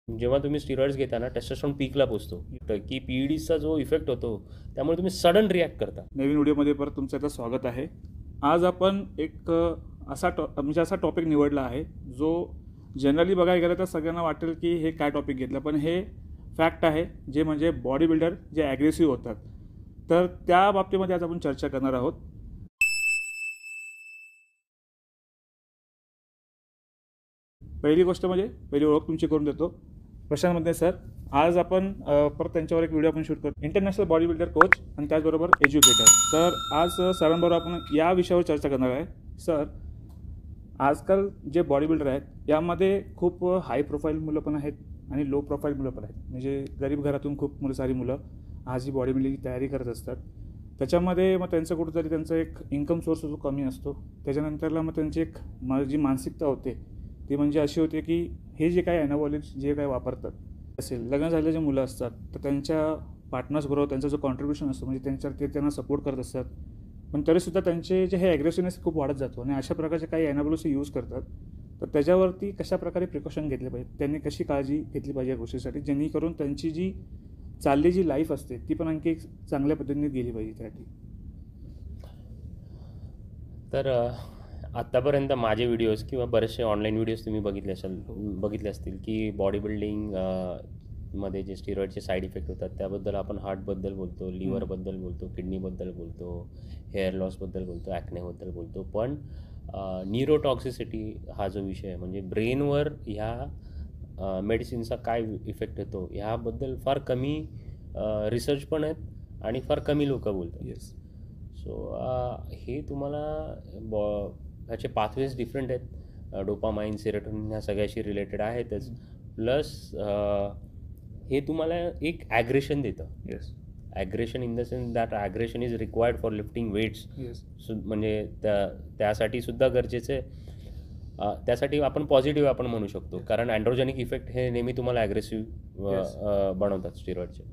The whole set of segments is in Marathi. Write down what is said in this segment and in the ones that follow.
जेव्हा तुम्ही स्टिरॉइड्स घेता ना, टेस्टोस्टेरोन पीकला पोहोचतो, की पीईडीचा जो इफेक्ट होतो, त्यामुळे तुम्ही सडन रिॲक्ट करता. नवीन व्हिडिओमध्ये परत तुमचं आता स्वागत आहे. आज आपण एक असा टॉपिक निवडला आहे जो जनरली बघायला गेलं तर सगळ्यांना वाटेल की हे काय टॉपिक घेतलं, पण हे फॅक्ट आहे जे म्हणजे बॉडी बिल्डर जे ॲग्रेसिव्ह होतात, तर त्या बाबतीमध्ये आज आपण चर्चा करणार आहोत. पहिली गोष्ट म्हणजे पहिली ओळख तुमची करून देतो. प्रशांत मध्ये सर, आज आपण परत त्यांच्यावर एक व्हिडिओ आपण शूट करतो, इंटरनॅशनल बॉडी बिल्डर कोच आणि त्याचबरोबर एज्युकेटर. तर आज सरांबरोबर आपण या विषयावर चर्चा करणार आहे. सर, आजकाल जे बॉडी बिल्डर आहेत यामध्ये खूप हाय प्रोफाईल मुलं पण आहेत आणि लो प्रोफाईल मुलं पण आहेत. म्हणजे गरीब घरातून खूप सारी मुलं आज ही बॉडी बिल्डिंगची तयारी करत असतात. त्याच्यामध्ये मग त्यांचं कुठंतरी त्यांचा एक इन्कम सोर्स जो कमी असतो, त्याच्यानंतरला मग त्यांची एक जी मानसिकता होते ती म्हणजे अशी होते की हे जे काही ॲनाबॉलिक्स जे काही वापरतात असेल, लग्न झालेले जे मुलं असतात तर त्यांच्या पार्टनर्सबरोबर त्यांचा जो कॉन्ट्रीब्युशन असतो म्हणजे ते त्यांना सपोर्ट करत असतात, पण तरीसुद्धा त्यांचे जे हे ॲग्रेसिव्हनेस खूप वाढत जातो आणि अशा प्रकारचे काही ॲनाबॉलिक्स यूज करतात. तर त्याच्यावरती कशाप्रकारे प्रिकॉशन घेतले पाहिजे, त्यांनी कशी काळजी घेतली पाहिजे या गोष्टीसाठी, जेणेकरून त्यांची जी चालली जी लाईफ असते ती पण आणखी चांगल्या पद्धतीने गेली पाहिजे त्यासाठी. तर आत्तापर्यंत माझे व्हिडिओज किंवा बरेचसे ऑनलाईन व्हिडिओज तुम्ही बघितले असतील की बॉडी बिल्डिंग मध्ये जे स्टिरॉइडचे साईड इफेक्ट होतात त्याबद्दल आपण हार्टबद्दल बोलतो, लिव्हरबद्दल बोलतो, किडनीबद्दल बोलतो, हेअर लॉसबद्दल बोलतो, ॲक्नेबद्दल बोलतो. पण न्यूरोटॉक्सिसिटी हा जो विषय आहे म्हणजे ब्रेनवर ह्या मेडिसिनचा काय इफेक्ट होतो ह्याबद्दल फार कमी रिसर्च पण आहेत आणि फार कमी लोक बोलतात. येस. सो हे तुम्हाला ह्याचे पाथवेज डिफरंट आहेत. डोपामाइन, सेरोटोनिन ह्या सगळ्याशी रिलेटेड आहेतच. प्लस हे तुम्हाला एक ॲग्रेशन देतं. Yes. Aggression in the sense that aggression is required for lifting weights. Yes. म्हणजे त्यासाठी सुद्धा गरजेचं आहे. त्यासाठी आपण पॉझिटिव्ह आपण म्हणू शकतो, कारण अँड्रोजेनिक इफेक्ट हे नेहमी तुम्हाला ॲग्रेसिव्ह बनवतात स्टिरॉइडचे.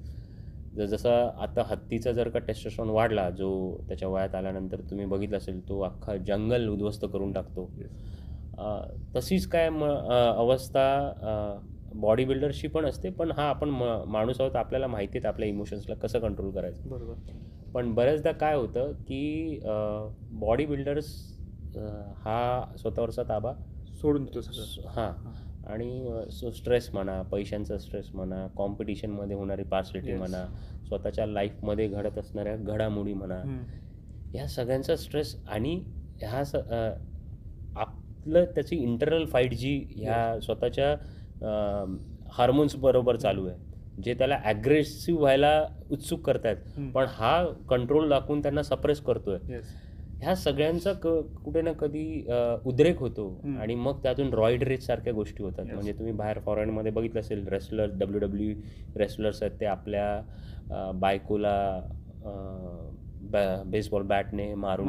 जसं आता हत्तीचा जर का टेस्टोस्टेरोन वाढला, जो त्याच्या वयात आल्यानंतर तुम्ही बघितलं असेल, तो अख्खा जंगल उद्ध्वस्त करून टाकतो. तशीच काय अवस्था बॉडी बिल्डरशी पण असते. पण हा आपण माणूस आहोत, आपल्याला माहिती आहे आपल्या इमोशन्सला कसं कंट्रोल करायचं. बरोबर. पण बऱ्याचदा काय होतं की बॉडी बिल्डर्स हा स्वतःवरचा ताबा सोडून देतो सगळं. हां. आणि स्ट्रेस म्हणा, पैशांचा स्ट्रेस म्हणा, कॉम्पिटिशनमध्ये होणारी पार्सलिटी म्हणा, स्वतःच्या लाईफमध्ये घडत असणाऱ्या घडामोडी म्हणा, ह्या सगळ्यांचा स्ट्रेस आणि आपलं त्याची इंटरनल फाईट जी ह्या स्वतःच्या हार्मोन्स बरोबर चालू आहे, जे त्याला ॲग्रेसिव्ह व्हायला उत्सुक करतायत, पण हा कंट्रोल दाखवून त्यांना सप्रेस करतोय. ह्या सगळ्यांचा कुठे ना कधी उद्रेक होतो आणि मग त्यातून रॉईड रेस सारख्या गोष्टी होतात. म्हणजे तुम्ही बाहेर फॉरेनमध्ये बघितलं असेल, रेसलर WWE रेसलर्स आहेत, ते आपल्या बायकोला बेसबॉल बॅटने मारून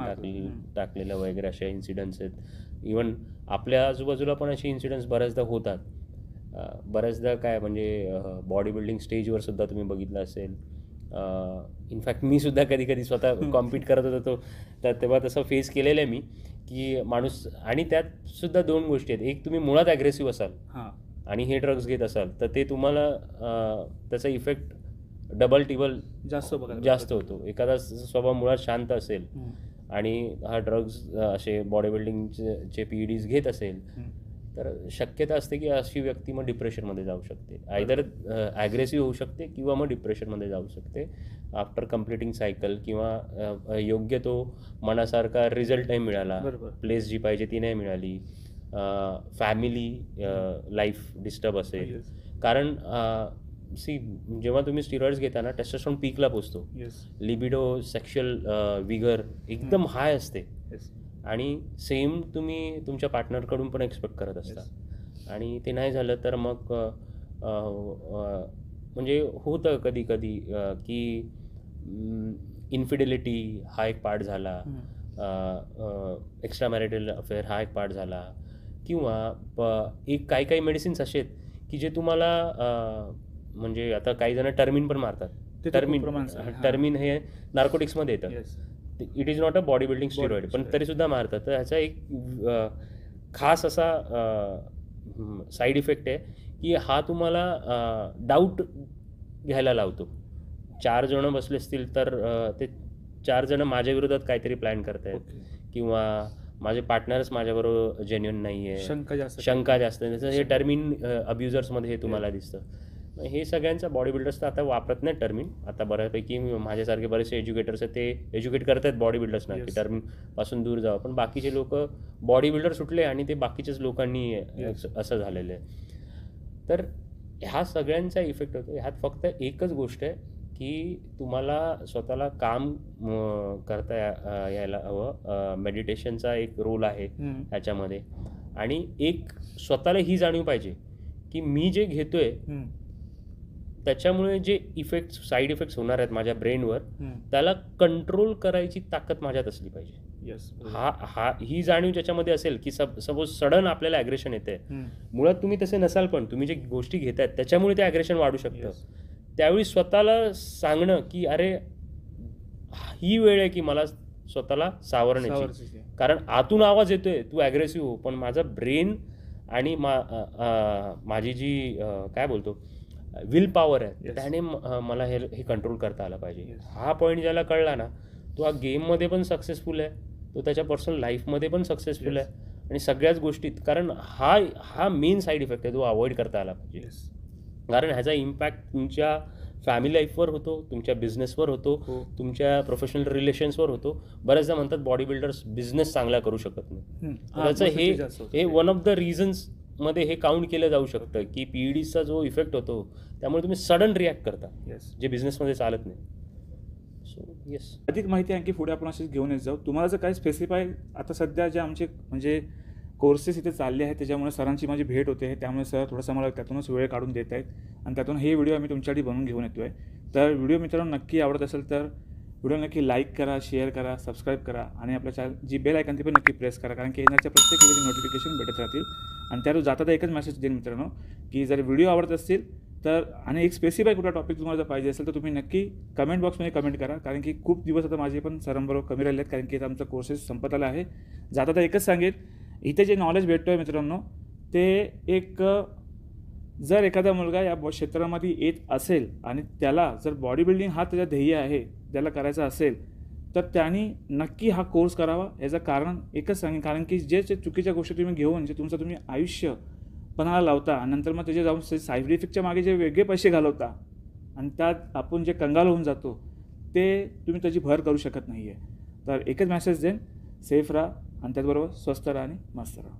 टाकलेलं वगैरे अशा इन्सिडंट्स आहेत. इवन आपल्या आजूबाजूला पण असे इन्सिडंट्स बऱ्याचदा होतात. बऱ्याचदा काय म्हणजे बॉडी बिल्डिंग स्टेजवर सुद्धा तुम्ही बघितलं असेल. इनफॅक्ट मी सुद्धा कधी कधी स्वतः कॉम्पीट करत होतो, तर तेव्हा तसं फेस केलेलं आहे मी, की माणूस. आणि त्यात सुद्धा दोन गोष्टी आहेत. एक, तुम्ही मुळात ॲग्रेसिव्ह असाल आणि हे ड्रग्ज घेत असाल तर ते तुम्हाला त्याचा इफेक्ट डबल टिबल जास्त होतो. एखादा स्वभाव मुळात शांत असेल आणि हा ड्रग्ज असे बॉडी बिल्डिंगचे PEDs घेत असेल, तर शक्यता असते की अशी व्यक्ती मग डिप्रेशनमध्ये जाऊ शकते. आयदर ॲग्रेसिव्ह होऊ शकते किंवा मग डिप्रेशनमध्ये जाऊ शकते आफ्टर कम्प्लिटिंग सायकल, किंवा योग्य तो मनासारखा रिझल्ट नाही मिळाला, प्लेस जी पाहिजे ती नाही मिळाली, फॅमिली लाईफ डिस्टर्ब असेल. कारण जेव्हा तुम्ही स्टिरॉइड्स घेता ना, टेस्टोस्टेरोन पीकला पोचतो, लिबिडो, सेक्शुअल विगर एकदम हाय असते आणि सेम तुम्ही तुमच्या पार्टनरकडून पण एक्सपेक्ट करत असता. आणि ते नाही झालं तर मग म्हणजे होतं कधी कधी की इन्फिडेलिटी हा एक पार्ट झाला, एक्स्ट्रा मॅरिटल अफेअर हा एक पार्ट झाला, किंवा एक काही मेडिसिन्स असे आहेत की जे तुम्हाला म्हणजे आता काही जण टर्मिन पण मारतात. टर्मिन हे नार्कोटिक्समध्ये येतं. It is not a body building steroid, पण तरीसुद्धा मारतात. तर ह्याचा एक खास असा साईड इफेक्ट आहे की हा तुम्हाला डाऊट घ्यायला लावतो. 4 जणं बसले असतील तर ते 4 जणं माझ्या विरोधात काहीतरी प्लॅन करतायत ओके. किंवा माझे पार्टनर्स माझ्याबरोबर जेन्युइन नाही आहे, शंका जास्त शंका जास्त आहे. जसं हे टर्मिन अब्युजर्समध्ये हे तुम्हाला दिसतं. मग हे सगळ्यांचा बॉडी बिल्डर्स तर आता वापरत नाही टर्मिन. आता बऱ्यापैकी माझ्यासारखे बरेचसे एज्युकेटर्स आहेत, ते एज्युकेट करत आहेत बॉडी बिल्डर्सना की Yes. टर्मिनपासून दूर जावं. पण बाकीचे लोक बॉडी बिल्डर सुटले आणि ते बाकीच्याच लोकांनी असं झालेलं आहे. तर ह्या सगळ्यांचा इफेक्ट होतो. ह्यात फक्त एकच गोष्ट आहे की तुम्हाला स्वतःला काम करता यायला हवं. मेडिटेशनचा एक रोल आहे ह्याच्यामध्ये. आणि एक स्वतःला ही जाणीव पाहिजे की मी जे घेतोय त्याच्यामुळे जे साईड इफेक्ट्स होणार आहेत माझ्या ब्रेनवर, त्याला कंट्रोल करायची ताकद माझ्यात असली पाहिजे. ही जाणीव ज्याच्यामध्ये असेल की सपोज सडन आपल्याला ॲग्रेशन येते, मुळात तुम्ही तसे नसाल पण तुम्ही जे गोष्टी घेतायत त्याच्यामुळे ते ॲग्रेशन वाढू शकतं. त्यावेळी स्वतःला सांगणं की अरे ही वेळ आहे की मला स्वतःला सावरण्याची, कारण आतून आवाज येतोय तू ॲग्रेसिव्ह हो, पण माझा ब्रेन आणि माझी जी काय बोलतो विल पॉवर आहे त्याने मला हे कंट्रोल करता आलं पाहिजे. हा पॉईंट ज्याला कळला ना, तो हा गेममध्ये पण सक्सेसफुल आहे, तो त्याच्या पर्सनल लाईफमध्ये पण सक्सेसफुल आहे आणि सगळ्याच गोष्टीत. कारण हा मेन साईड इफेक्ट आहे, तो अवॉइड करता आला पाहिजे. कारण ह्याचा इम्पॅक्ट तुमच्या फॅमिली लाईफवर होतो, तुमच्या बिझनेसवर होतो, तुमच्या प्रोफेशनल रिलेशन्सवर होतो. बऱ्याचदा म्हणतात बॉडी बिल्डर्स बिझनेस चांगला करू शकत नाही. त्याचं हे वन ऑफ द रिझन्स मध्ये हे काउंट केलं जाऊ शकतं की PEDचा जो इफेक्ट होतो त्यामुळे तुम्ही सडन रिॲक्ट करता, जे बिझनेसमध्ये चालत नाही. सो येस, अधिक माहिती आणखी पुढे आपण अशीच घेऊन येत जाऊ. तुम्हाला जर काही स्पेसिफाय आता सध्या जे आमचे म्हणजे कोर्सेस इथे चालले आहेत त्याच्यामुळे सरांची माझी भेट होते, त्यामुळे सर थोडासा मला त्यातूनच वेळ काढून देत आहेत आणि त्यातून हे व्हिडिओ आम्ही तुमच्यासाठी बनवून घेऊन येतो आहे. तर व्हिडिओ मित्रांनो नक्की आवडत असेल तर व्हिडिओ नक्की लाईक करा, शेअर करा, सबस्क्राईब करा आणि आपल्या चॅनल जी बेल आयकॉन ती पण नक्की प्रेस करा, कारण की येण्याच्या प्रत्येक व्हिडिओची नोटिफिकेशन भेटत राहतील. आणि त्यातून जाता एकच मेसेज देईन मित्रांनो की जर व्हिडिओ आवडत असतील तर आणि एक स्पेसिफाय कुठला टॉपिक तुम्हाला जर पाहिजे असेल तर तुम्ही नक्की कमेंट बॉक्समध्ये कमेंट करा, कारण की खूप दिवस आता माझे पण सरांबरोबर कमी राहिले आहेत, कारण की आमचा कोर्सेस संपत आला आहे. जाता एकच सांगेल, इथे जे नॉलेज भेटतो आहे मित्रांनो ते एक जर एखादा मुलगा या क्षेत्रामध्ये येत असेल आणि त्याला जर बॉडी बिल्डिंग हा त्याचा ध्येय आहे त्याला करायचा असेल तर त्यांनी नक्की हा कोर्स करावा. याचं कारण एकच सांगेन, कारण की जे चुकीच्या गोष्टी तुम्ही घेऊन जे तुम्ही आयुष्य पणाला लावता आणि नंतर मग त्याचे जाऊन साईड इफेक्टच्या मागे जे वेगळे पैसे घालवता आणि त्यात आपण जे कंगाल होऊन जातो ते तुम्ही त्याची भर करू शकत नाही आहे. तर एकच मेसेज देईन, सेफ राहा आणि त्याचबरोबर स्वस्थ राहा आणि मस्त राहा.